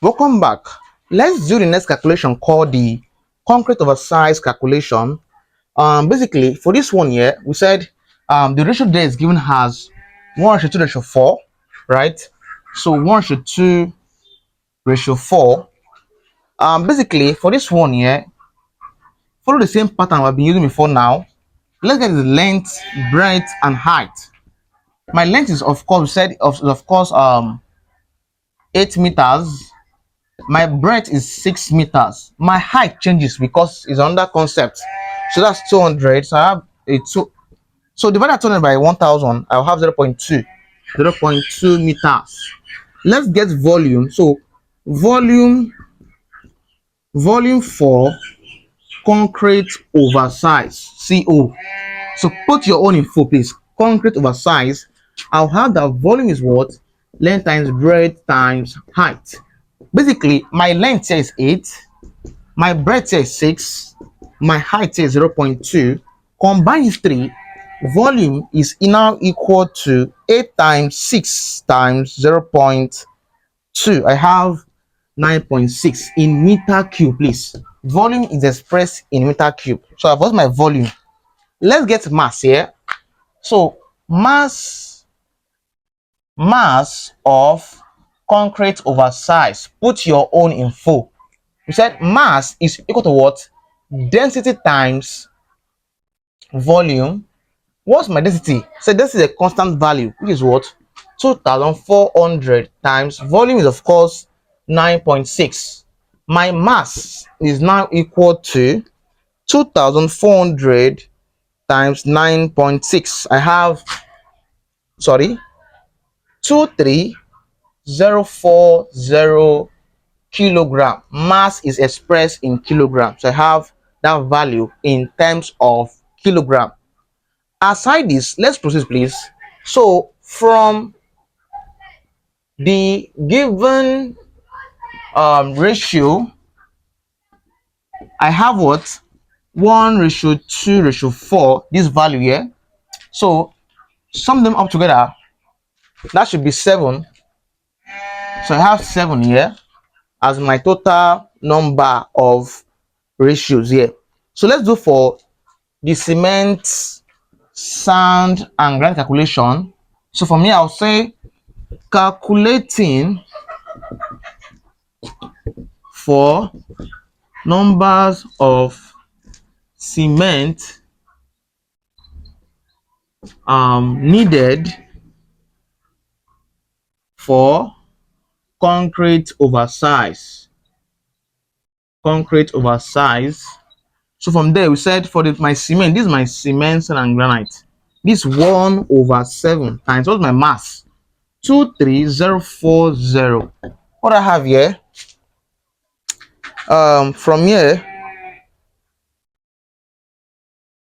Welcome back. Let's do the next calculation called the concrete over size calculation. Basically, for this one here, we said the ratio there is given as 1:2:4, right? So 1:2:4. Basically, for this one here, follow the same pattern we've been using before now. Let's get the length, breadth, and height. My length is, of course, we said of course 8 meters. My breadth is 6 meters. My height changes because it's another concept. So that's 200. So I have a 2. So divided by 200 by 1000, I'll have 0.2 meters. Let's get volume. So volume for concrete over size, CO. So put your own info, please. Concrete over size. I'll have that volume is what? Length times breadth times height. Basically, my length here is 8, my breadth here is 6, my height here is 0.2. Combine these three, volume is now equal to 8 times 6 times 0.2. I have 9.6 in meter cube, please. Volume is expressed in meter cube. So I've got my volume. Let's get mass here. So mass of concrete over size. Put your own info. We said mass is equal to what? Density times volume. What's my density? So this is a constant value, which is what? 2400 times volume is of course 9.6. My mass is now equal to 2400 times 9.6. I have 23040 kilogram. Mass is expressed in kilograms. So I have that value in terms of kilogram. Aside this, let's proceed, please. So from the given ratio, I have what? 1:2:4, this value here. So sum them up together, that should be 7. So I have 7 here as my total number of ratios here. So let's do for the cement, sand, and granite calculation. So for me, I'll say calculating for numbers of cement needed for concrete over size. So from there, we said for my cement, this is my cement, sand, and granite. This 1/7 times what's my mass? 23040. What I have here? From here,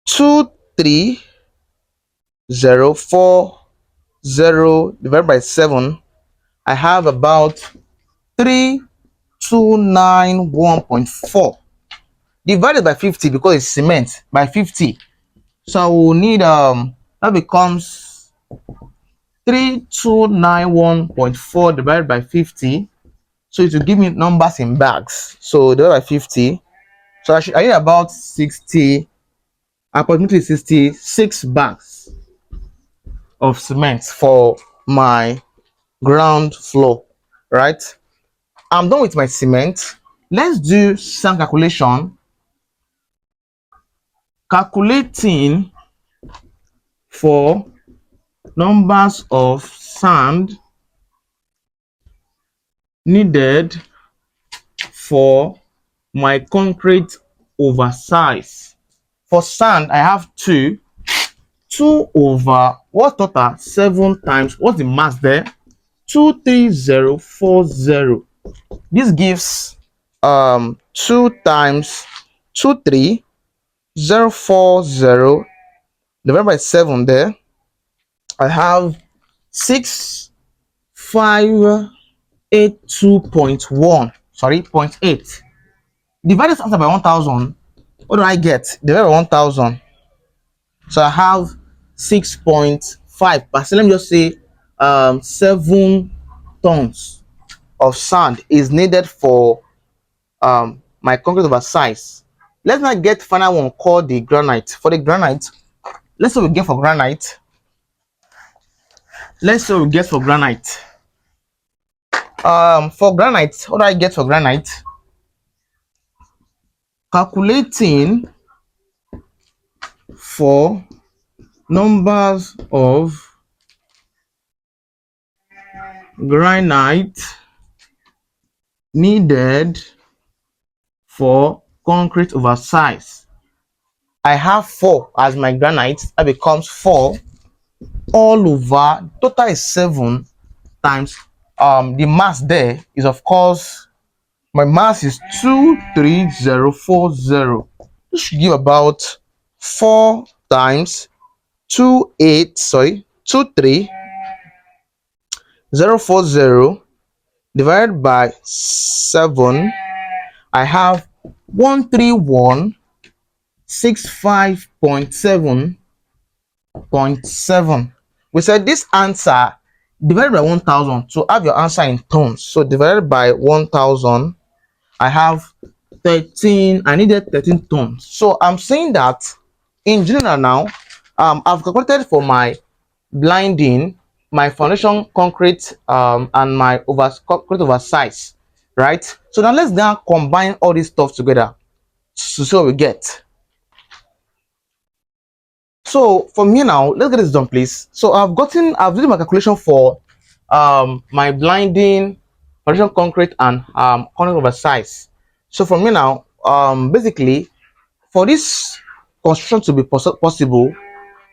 23040 divided by 7. I have about 3291.4 divided by 50 because it's cement by 50. So I will need that becomes 3291.4 divided by 50. So it will give me numbers in bags. So divided by 50. So I need about approximately 66 bags of cement for my ground floor, right? I'm done with my cement. Let's do sand calculation. Calculating for numbers of sand needed for my concrete over size. For sand, I have 2 over what total? 7 times what's the mass there? 23040. This gives 2 times 23040 divided by 7 there. I have 6582.1, sorry, 0.8. Divide this answer by 1000. What do I get? Divide by 1000. So I have 6.5%. Let me just say 7 tons. of sand is needed for my concrete oversize. Let's now get final one called the granite. For the granite, let's say we get for granite. Let's say we get for granite. For granite, what do I get for granite? Calculating for numbers of granite needed for concrete oversize. I have 4 as my granite. That becomes 4 all over. Total is 7 times the mass there is, of course, my mass is 23040. This should give about 4 times 23040 divided by 7. I have 13165.7. We said this answer divided by 1000 to have your answer in tons. So divided by 1000, I have 13. I needed 13 tons. So I'm saying that in general now, I've calculated for my blinding, my foundation concrete, and my concrete oversize, right? So now let's now combine all this stuff together to see what we get. So from here now, let's get this done, please. So I've done my calculation for my blinding, foundation concrete, and concrete oversize. So from here now, basically, for this construction to be possible,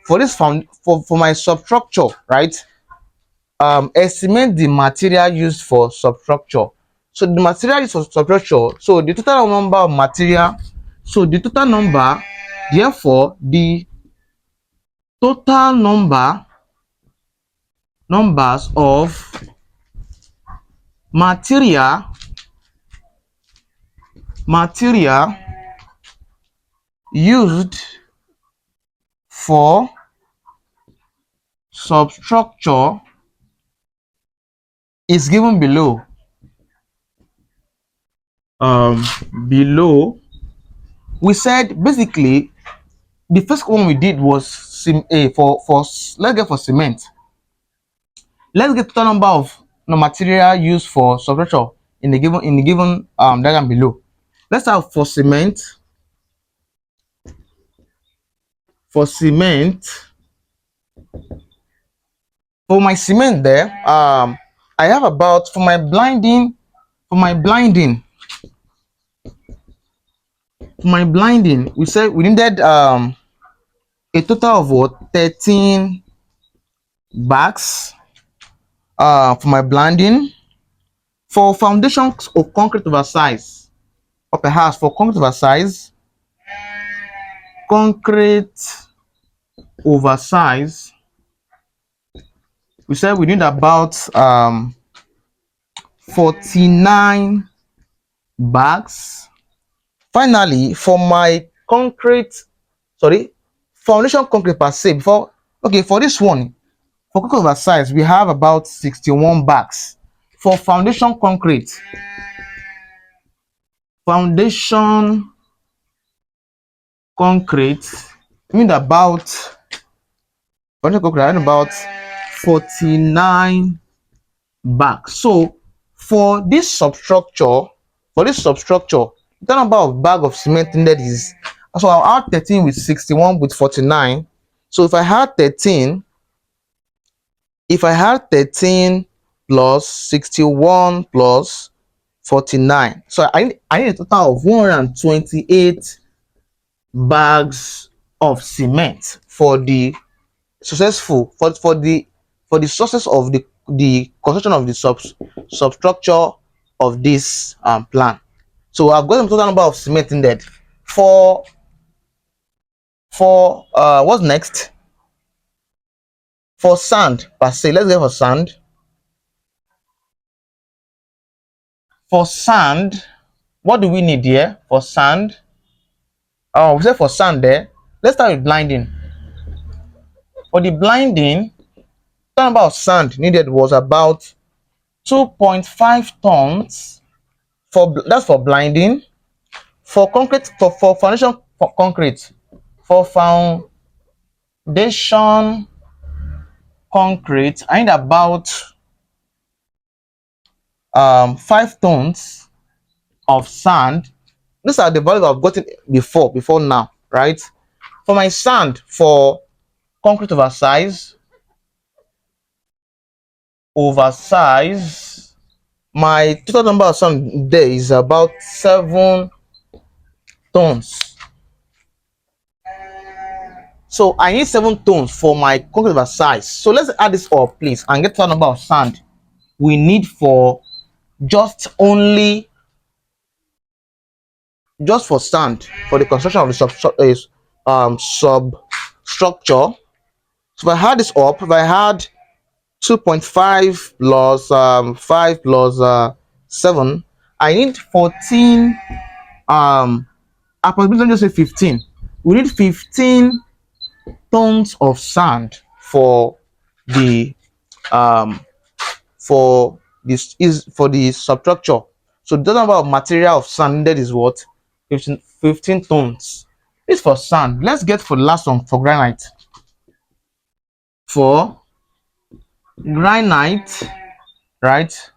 for this for my substructure, right? Estimate the material used for substructure. So the material used for substructure, so the total number of material, so the total number, therefore the total numbers of material used for substructure is given below. Below, we said basically the first one we did was let's get for cement. Let's get total number of material used for substructure in the given diagram below. Let's have for cement. For cement, for my cement there, I have about for my blinding, we said we needed a total of what 13 bags for my blinding. For foundation of concrete oversize, or perhaps for concrete oversize, we said we need about 49 bags. Finally, for my foundation concrete per se, for this one, for concrete oversize, we have about 61 bags. For foundation concrete, we need about 49 bags. So for this substructure, the number of bag of cement needed is, so I'll add 13 with 61 with 49. So if I had 13 plus 61 plus 49, so I need a total of 128 bags of cement for the successful for the success of the construction of the substructure of this plan. So I've got the total number of cement needed for what's next? For sand per se, let's go for sand. For sand, what do we need here for sand? Oh, we said for sand there. Let's start with blinding. For the blinding, the number of sand needed was about 2.5 tons for that's for blinding. For concrete, for foundation for concrete, for foundation concrete, I need about 5 tons of sand. These are the values I've gotten before now, right? For my sand for concrete oversize, my total number of sand there is about 7 tons. So I need 7 tons for my concrete oversize. So let's add this up, please, and get the number of sand we need for just only just for sand for the construction of the substructure. So if I add this up, if I had 2.5 plus 5 plus 7, I need 14, approximately, let me just say 15. We need 15 tons of sand the um for the substructure. So the number of material of sand needed is what? 15 tons. This for sand. Let's get for the last one for granite. For granite, right?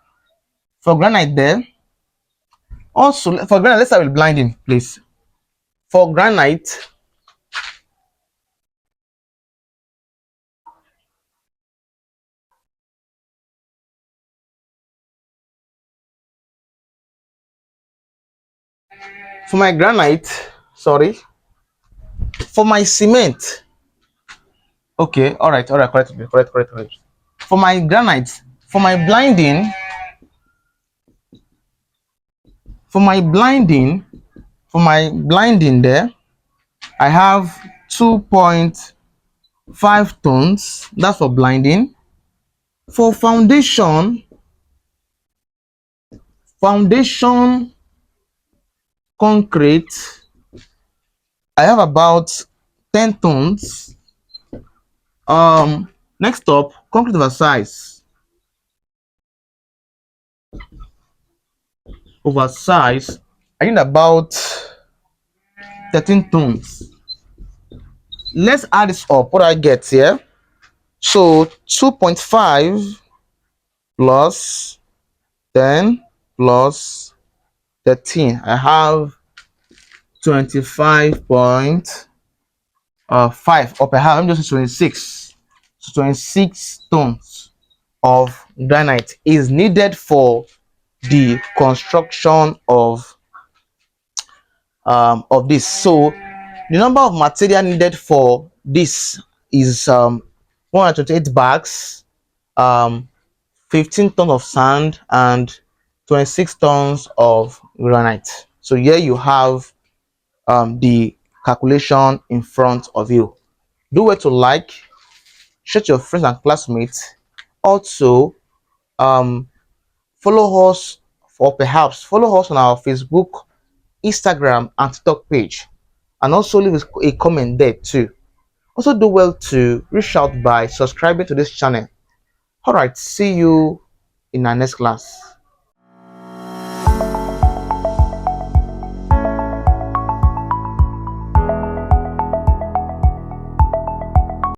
For granite there. Also for granite, let's start with blinding, please. For granite, for my granite, sorry, for my cement. Okay, all right, correct. For my granite, for my blinding, for my blinding, for my blinding there, I have 2.5 tons. That's for blinding. For foundation concrete, I have about 10 tons. Next up, concrete oversize. I need about 13 tons. Let's add this up. What I get here? So 2.5 plus 10 plus 13. I have 25.5, or perhaps I'm just 26. So 26 tons of granite is needed for the construction of this. So the number of material needed for this is 128 bags, 15 tons of sand, and 26 tons of granite. So here you have the calculation in front of you. Do well to like, share to your friends and classmates. Also, um, follow us, or perhaps follow us on our Facebook, Instagram, and TikTok page, and also leave a comment there too. Also, do well to reach out by subscribing to this channel. All right, see you in our next class.